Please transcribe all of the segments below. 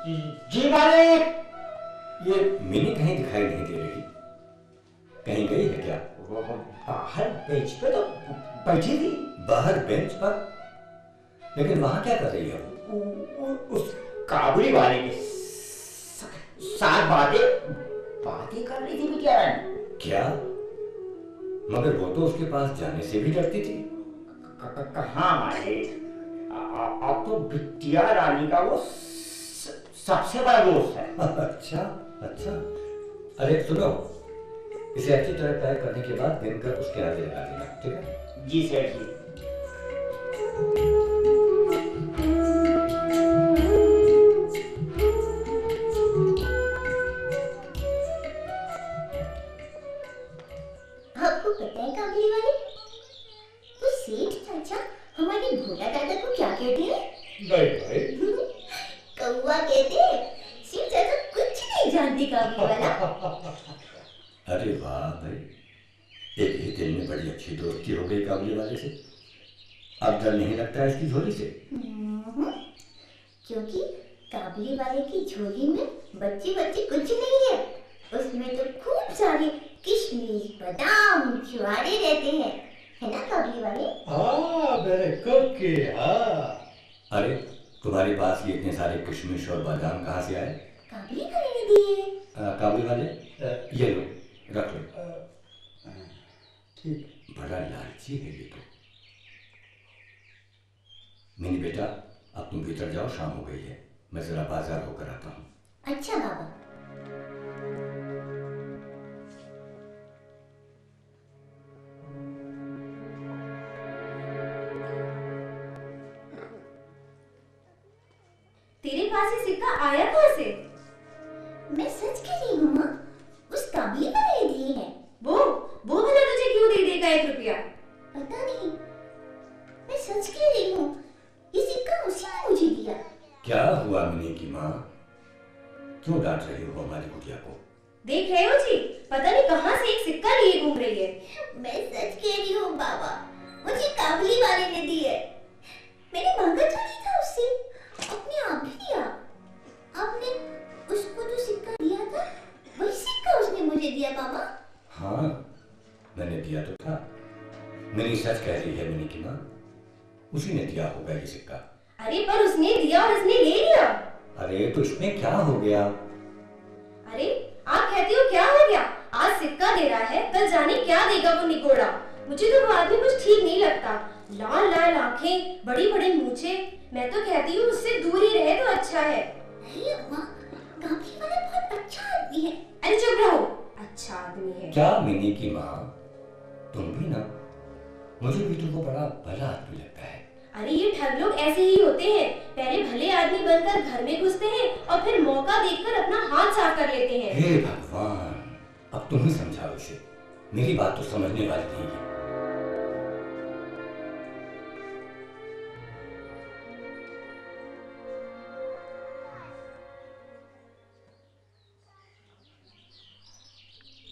जी मालिक। ये मिनी कहीं दिखाई नहीं दे रही, कहीं गई है क्या? वो बाहर बेंच पे तो बैठी थी। बाहर बेंच पर? लेकिन वहां क्या कर रही है वो? उस काबुली वाले के साथ बातें कर रही थी बेचारा। क्या? मगर वो तो उसके पास जाने से भी डरती थी। कहाँ मालिक, अब तो बिटिया रानी का वो सबसे बड़ा दोस्त है। अच्छा अच्छा। अरे सुनो, इसे अच्छी तरह पैक करने के बाद बनकर उसके आगे लगा देना, ठीक है? जी सेठ जी। आपको पता है काबुली वाले, वो सेठ चाचा हमारे भोला दादा को क्या कहते हैं? नहीं भाई। कौवा कहते हैं। सेठ चाचा कुछ नहीं जानती काबुली वाला। अरे वाह भाई, एक ही दिन में बड़ी अच्छी दोस्ती हो गई काबुली वाले से। अब डर नहीं लगता है इसकी झोली से? क्योंकि काबुली वाले की झोली में बच्चे कुछ नहीं है। उसमें तो खूब सारे किशमिश बादाम छुआरे रहते हैं, है ना काबुली वाले? हाँ मेरे कुकी, हाँ। अरे तुम्हारे पास ये इतने सारे किशमिश और बादाम कहाँ से आए? काबुली वाले ने दिए। काबुली वाले, ये लो, रख लो। ठीक। बड़ा लालची है ये तो। मिनी बेटा, अब तुम भीतर जाओ, शाम हो गई है, मैं जरा बाजार होकर आता हूँ। अच्छा बाबा। तेरे पास ये सिक्का आया कहाँ से? मैं सच कह रही हूँ माँ, उस काबुली वाले ने दिए हैं। वो भला तुझे क्यों दे देगा 1 रुपया? पता नहीं, मैं सच कह रही हूँ, ये सिक्का उसी ने मुझे दिया। क्या हुआ मिनी की माँ, क्यों डांट रही हो हमारी कुटिया को? देख रहे हो जी, पता नहीं कहाँ से एक सिक्का लिए घूम रही है। मैं सच कह रही हूँ बाबा, मुझे काबुली वाले ने दिए। मैंने मांगा तो नहीं था उससे, अपने आप ही दिया। आपने उसको जो सिक्का दिया था, वही सिक्का उसने मुझे दिया बाबा। हाँ, मैंने दिया तो था। मिनी सच कह रही है मिनी की माँ, उसी ने दिया होगा ये सिक्का। अरे पर उसने दिया और उसने ले लिया। अरे तो इसमें क्या हो गया? अरे आप कहती हो क्या हो गया? आज सिक्का दे रहा है, कल जाने क्या देगा वो निकोड़ा। मुझे तो वो आदमी कुछ ठीक नहीं लगता। लाल लाल आंखें, बड़ी बड़ी मूछे। मैं तो कहती हूँ उससे दूर ही रहे तो अच्छा है। नहीं अम्मा, काबुली वाला बहुत अच्छा आदमी है। अरे चुप रहो, अच्छा आदमी है। क्या मिनी की माँ, तुम भी ना, मुझे भी तुमको बड़ा भला आदमी लगता है। अरे ये ठग लोग ऐसे ही होते हैं, पहले भले आदमी बनकर घर में घुसते हैं और फिर मौका देखकर अपना हाथ साफ कर लेते हैं। हे भगवान, अब तुम ही समझाओ इसे, मेरी बात तो समझने वाली नहीं है।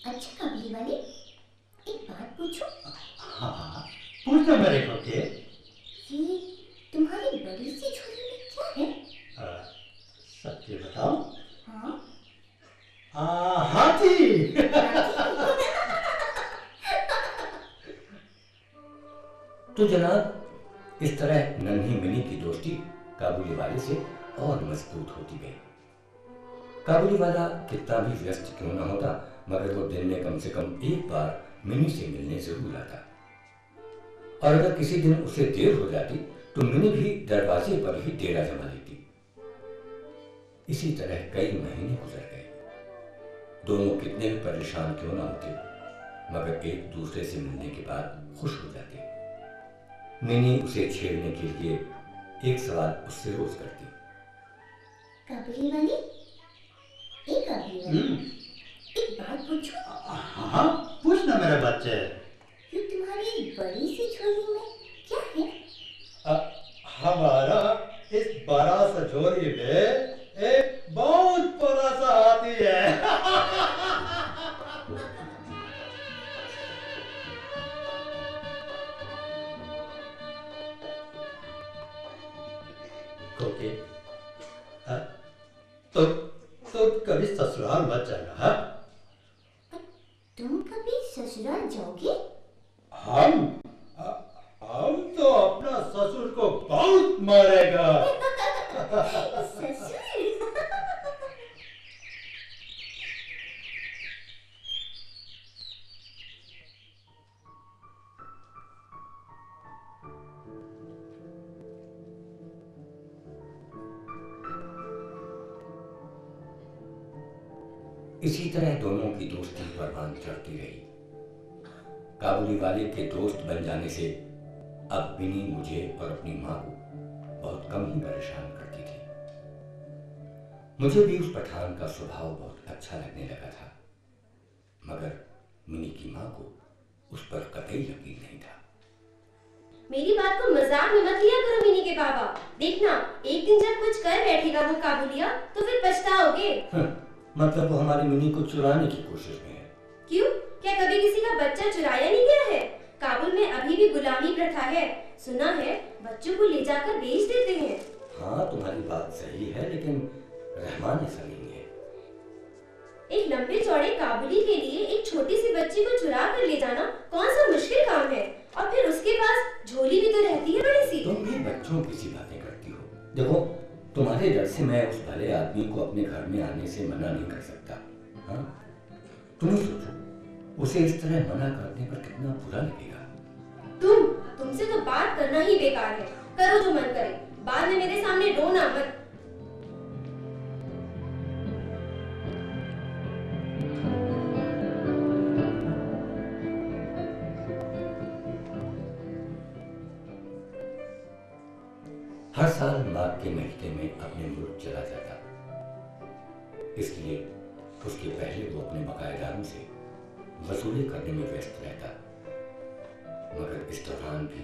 अच्छा काबुली वाले, एक बात पूछूं? हाँ पूछो मेरे कुकी। ये तुम्हारी बड़ी सी झोली में क्या है? सच्ची बताओ? हाँ। हाथी। तो जनाब, इस तरह नन्ही मिनी की दोस्ती काबुली वाले से और मजबूत होती गई। काबुली वाला कितना भी व्यस्त क्यों न होता, मगर वो दिन में कम से कम एक बार मिनी से मिलने जरूर आता। और अगर किसी दिन उसे देर हो जाती तो मिनी भी दरवाजे पर ही डेरा जमा लेती। इसी तरह कई महीने गुजर गए। दोनों कितने भी परेशान क्यों न होते, मगर एक दूसरे से मिलने के बाद खुश हो जाते। मिनी उसे छेड़ने के लिए एक सवाल उससे रोज करती। काबुली वाले, एक काबुली वाले, एक बात पूछूं? हाँ पूछना मेरे बच्चे। ये तुम्हारी बड़ी सी झोली में क्या है? हमारा इस बड़ा सा झोली में एक बहुत बड़ा सा हाथी है। ओके, तो कभी ससुराल मत जाना, हाँ? तुम कभी ससुराल जाओगे? हम तो अपना ससुर को बहुत मारेगा। ससुर? इसी तरह दोनों की दोस्ती परवान चढ़ती रही। काबुली वाले के दोस्त बन जाने से अब मिनी मुझे और अपनी माँ को बहुत कम ही परेशान करती थी। मुझे भी उस पठान का स्वभाव बहुत अच्छा लगने लगा था, मगर मिनी की माँ को उस पर कतई यकीन नहीं था। मेरी बात को मजाक में मत लिया करो मिनी के बाबा। देखना एक दिन जब कुछ कर बैठेगा वो काबुलिया तो फिर पछताओगे। मतलब वो हमारी मिनी को चुराने की कोशिश में है। क्यों? क्या कभी किसी का बच्चा चुराया नहीं गया है? काबुल में अभी भी गुलामी प्रथा है। सुना है बच्चों को ले जाकर बेच देते हैं। हाँ तुम्हारी बात सही है, लेकिन रहमान ऐसा नहीं है। एक लंबे चौड़े काबुली के लिए एक छोटी सी बच्ची को चुरा कर ले जाना कौन सा मुश्किल काम है? और फिर उसके पास झोली भी तो रहती है बड़ी सी। तुम भी बच्चों की सी बातें करती हो। देखो तुम्हारे डर से मैं उस भले आदमी को अपने घर में आने से मना नहीं कर सकता। हाँ तुम सोचो, उसे इस तरह मना करने पर कितना बुरा लगेगा। तुमसे तो बात करना ही बेकार है। करो जो मन करे, बाद में मेरे सामने रोना मत। हर साल माघ के महीने में अपने मुल्क चला जाता, इसलिए उसके पहले वो अपने बकायेदारों से वसूली करने में व्यस्त रहता। मगर इस दौरान भी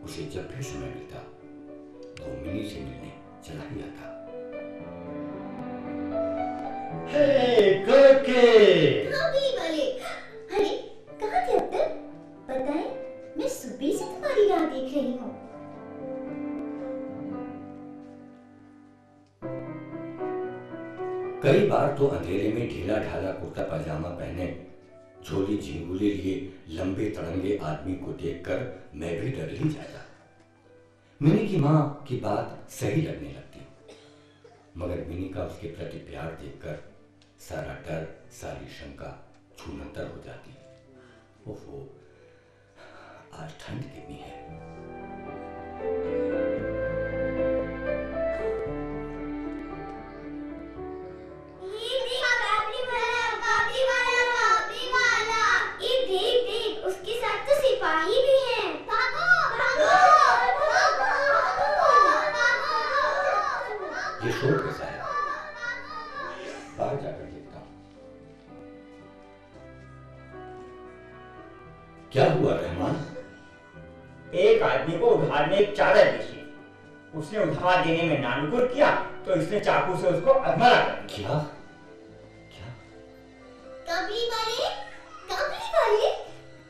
उसे जब भी समय मिलता वो मिनी से मिलने चला ही आता। हे काके! काबुली वाले, अरे कहाँ थे अब तक? पता है मैं सुबह से तुम्हारी राह देख रही हूँ। कई बार तो अंधेरे में ढीला ढाला कुर्ता पजामा पहने झोली झिंगुले लिए लंबे तड़ंगे आदमी को देखकर मैं भी डर ही जाता। मिनी की माँ की बात सही लगने लगती, मगर मिनी का उसके प्रति प्यार देखकर सारा डर सारी शंका छूमंतर हो जाती। ओहो, आज ठंड कितनी है। सिपाही भी हैं। ये शोर कैसा है? बाहर जाकर देखता हूँ। क्या हुआ रहमान? एक आदमी को उधार में एक चादर दी थी। उसने उधार देने में नानुकुर किया तो इसने चाकू से उसको अधमरा कर दिया। क्या? काबुली वाले, काबुली वाले,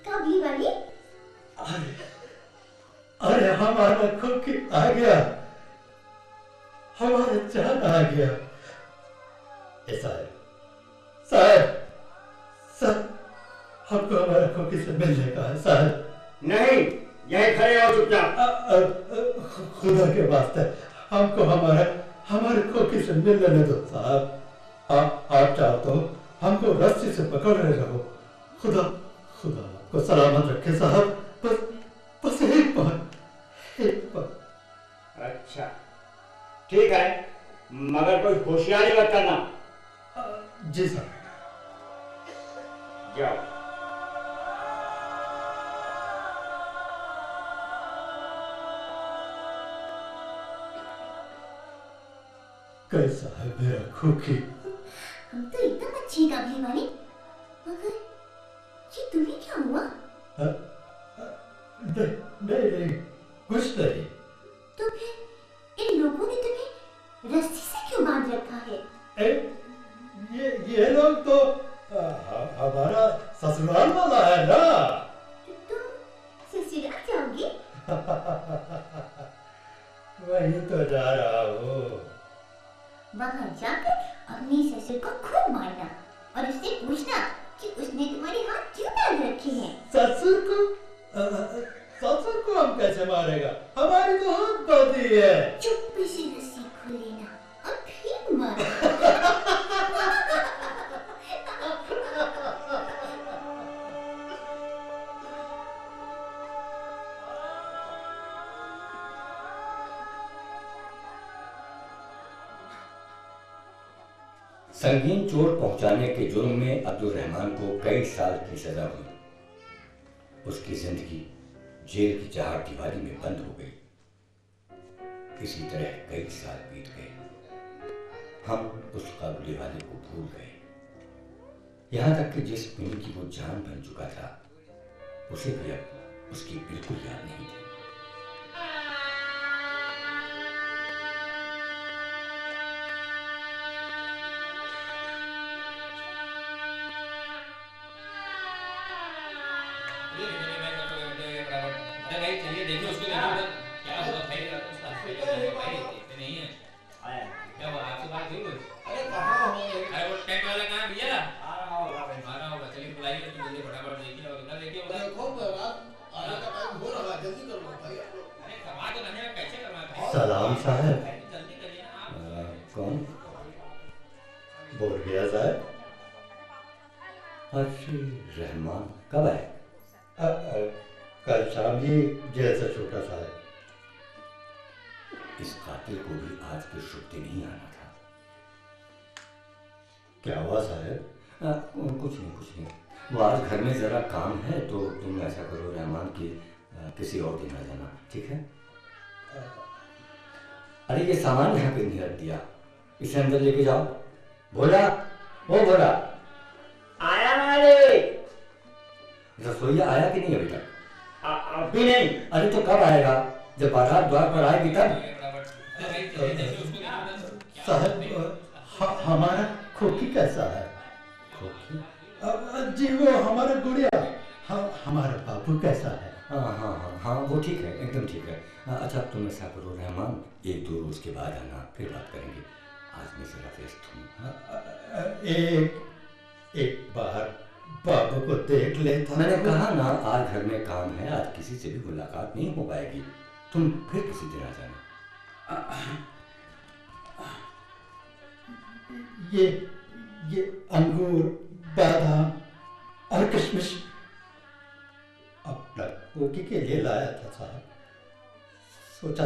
काबुली वाले। अरे हमारा खुकी आ गया, हमारा जान आ गया। साहब, हमको हमारा खुकी से मिलने का है साहब। नहीं, यहीं खड़े हो चुपचाप। खुदा के वास्ते हमको हमारे खोखी से मिलने दो साहब। आप चाहो तो हमको रस्सी से पकड़ रहे रहो। खुदा आपको सलामत रखे साहब। बस एक बार। अच्छा ठीक है, मगर कोई होशियारी मत करना। जी साहब। जाओ। कैसा है मेरा खोखी? हम तो एकदम अच्छे काबुली वाले, मगर ये तुम्हें क्या हुआ? नहीं, कुछ नहीं। तो फिर इन लोगों ने तुम्हें रस्सी से क्यों बांध रखा है? ये लोग तो हमारा ससुराल वाला है ना। तुम ससुराल जाओगे? वही तो जा रहा हूँ। वहाँ जाकर अपने ससुर को खूब मारना और उससे पूछना कि उसने तुम्हारे हाथ क्यों डाल रखे हैं। ससुर को हम कैसे मारेगा? हमारी तो हाथ बांधी है। चुप्पी से रस्सी खोल लेना और फिर मारना। संगीन चोट पहुंचाने के जुर्म में अब्दुल रहमान को कई साल की सजा हुई। उसकी जिंदगी जेल की चारदीवारी में बंद हो गई। इसी तरह कई साल बीत गए। हम उस काबुली वाले को भूल गए, यहां तक कि जिस मिनी की वो जान बन चुका था उसे भी अब उसकी बिल्कुल याद नहीं थी। चलिए देखिए उसको, क्या हुआ भाई? नहीं है क्या हुआ? आपसे बात हुई? अरे कहाँ हो? अरे वो टेंट वाला कहाँ भैया? आ रहा होगा। चलिए बुलाइए जल्दी फटाफट। देखिए और इधर देखिए उधर। देखो आने का टाइम हो रहा है, जल्दी करो भाई। अरे करवा दो ना, कैसे करवाते हैं? सलाम साहब। जल्दी करिए ना आप। कौन बोल गया साहब? अर्शी रहमान कब आए? कल शाम ही जेल से छूटा साहब। इस कातिल को भी आज के शुभ दिन ही आना था। क्या हुआ साहब? कुछ नहीं। वो आज घर में जरा काम है तो तुम ऐसा करो रहमान की किसी और दिन आ जाना, ठीक है? अरे ये सामान यहाँ पे नहीं रख दिया, इसे अंदर लेके जाओ। भोला, ओ भोला, आया मालिक। रसोईया आया कि नहीं अभी तक? अभी नहीं। अरे तो कब आएगा? जब बारात द्वार पर आएगी तब। साहब हमारा खोखी कैसा है? खोखी? जी वो हमारा गुड़िया, हमारा बाबू कैसा है? हाँ वो ठीक है, एकदम ठीक है। अच्छा तुम ऐसा करो रहमान, 1-2 रोज के बाद आना, फिर बात करेंगे। आज मैं जरा व्यस्त हूँ। एक बार बाबू को देख लेता। मैंने कहा ना आज घर में काम है, आज किसी से भी मुलाकात नहीं हो पाएगी। तुम फिर किसी दिन आ जाना। ये अंगूर, बादाम और किशमिश अपना कोकी के लिए लाया था साहब। सोचा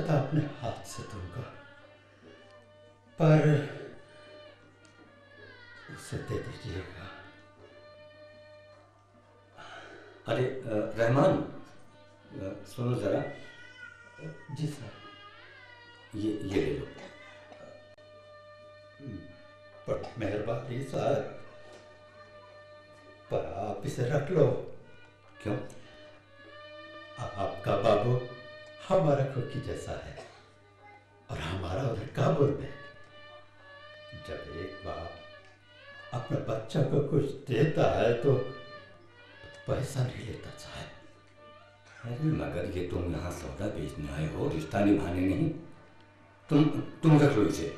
था अपने हाथ से दूंगा, पर उसे दे दीजिएगा। अरे रहमान सुनो जरा। जी सर। ये ले लो। पर मेहरबानी साहब, पर आप इसे रख लो। क्यों? आपका बाबू हमारा खोखी जैसा है और हमारा उधर काबुल में। जब एक बाप अपने बच्चा को कुछ देता है तो पैसा नहीं लेता साहब। अरे मगर ये तुम यहाँ सौदा बेचने आए हो, रिश्ता निभाने नहीं। तुम रख लो इसे।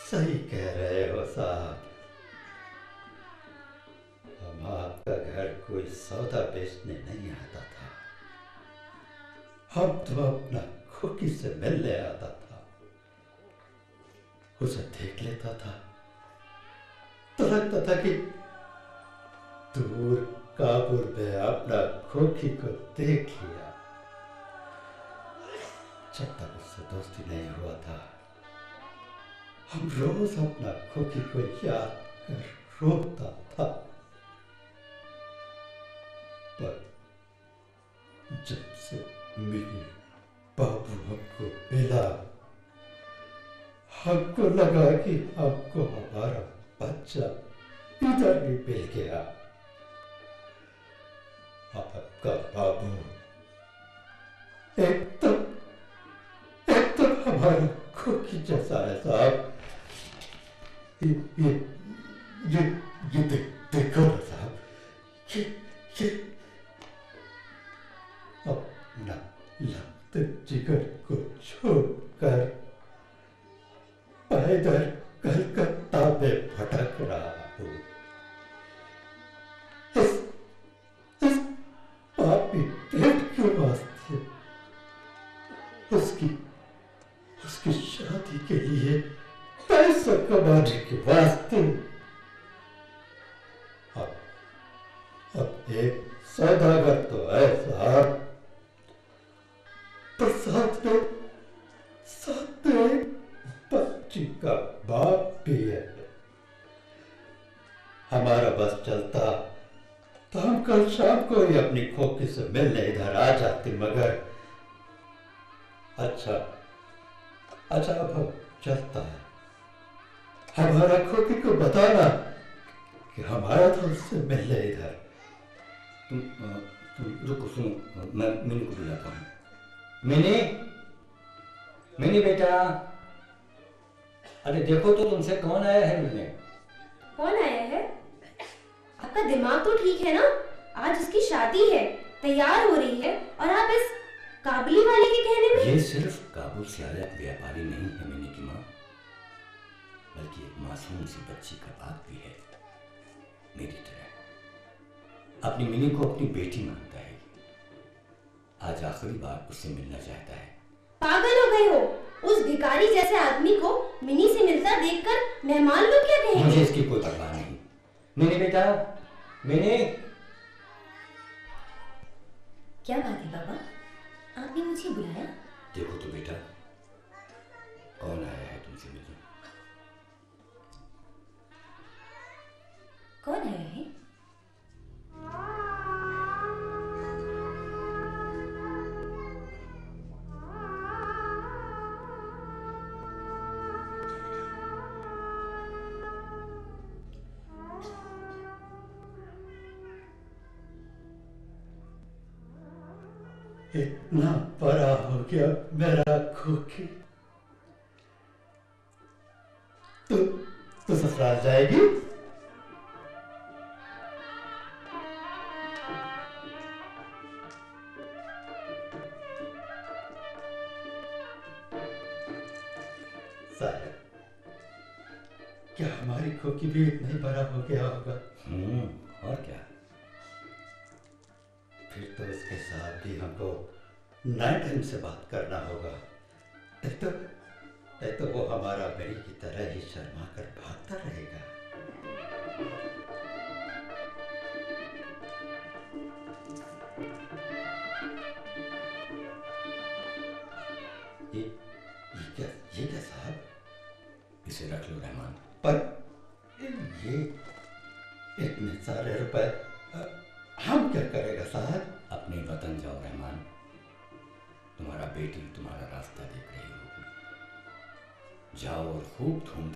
सही कह रहे हो साहब। हम आपका घर कोई सौदा बेचने नहीं आता था, हम तो अपना खोखी से मिलने आता था। उसे देख लेता था तो लगता था कि दूर काबुल में अपना खोखी को देख लिया। जब तक उससे दोस्ती नहीं हुआ था, हम रोज अपना खोखी को याद कर रोता था। पर जब से मेरे बाबू हमको मिला, हमको लगा कि हमको हमारा बच्चा इधर भी मिल गया। आपका बाबू एकदम हमारा खोखी जैसा है साहब। ये देखो ना साहब, ये अपना लगते जिगर को छोड़कर मैं इधर कलकत्ता में भटक रहा हूँ। इस पापी पेट के वास्ते, उसकी शादी के लिए पैसा कमाने के वास्ते। अब एक सौदागर तो है साहब, पर साथ में बच्ची का बाप भी है। हमारा बस चलता तो हम कल शाम को ही अपनी खोकी से मिलने इधर आ जाते, मगर अच्छा अब चलता है। हमारा खोकी को बताना कि हमारा तो उससे मिलने इधर। तुम रुको, सुनो, मैं मिनी को बुलाता हूँ। मिनी बेटा, अरे देखो तो तुमसे कौन आया है मिलने। कौन आया है? आपका दिमाग तो ठीक है ना? आज इसकी शादी है, तैयार हो रही है, और आप इस काबुली वाले के कहने में। ये सिर्फ काबुल से आया व्यापारी नहीं है मिनी की माँ, बल्कि एक मासूम सी बच्ची का बाप भी है, मेरी तरह। अपनी मिनी को अपनी बेटी मानता है। आज आखिरी बार उससे मिलना चाहता है। पागल हो गए हो? उस भिखारी जैसे आदमी को मिनी से मिलता देखकर मेहमान लोग क्या कहेंगे? मुझे इसकी कोई परवाह नहीं। मिनी बेटा, मिनी। क्या बात है पापा, आपने मुझे बुलाया? देखो तो बेटा, कौन आया है तुमसे मिलने। कौन आया है? इतना बड़ा हो गया मेरा खोखी। तू ससुराल जाएगी? साहब, क्या हमारी खोखी भी इतना ही बड़ा हो गया होगा? और क्या। फिर तो उसके साथ भी हमको नए ढंग से बात करना होगा। तो वो हमारा बेड़ी की तरह ही शर्मा कर भागता रहेगा। ये क्या साहब? इसे रख लो रहमान। पर ये इतने सारे रुपए हम क्या करेगा साहब? अपने वतन जाओ रहमान, तुम्हारा बेटी तुम्हारा रास्ता देख रही होगी। जाओ और खूब धूम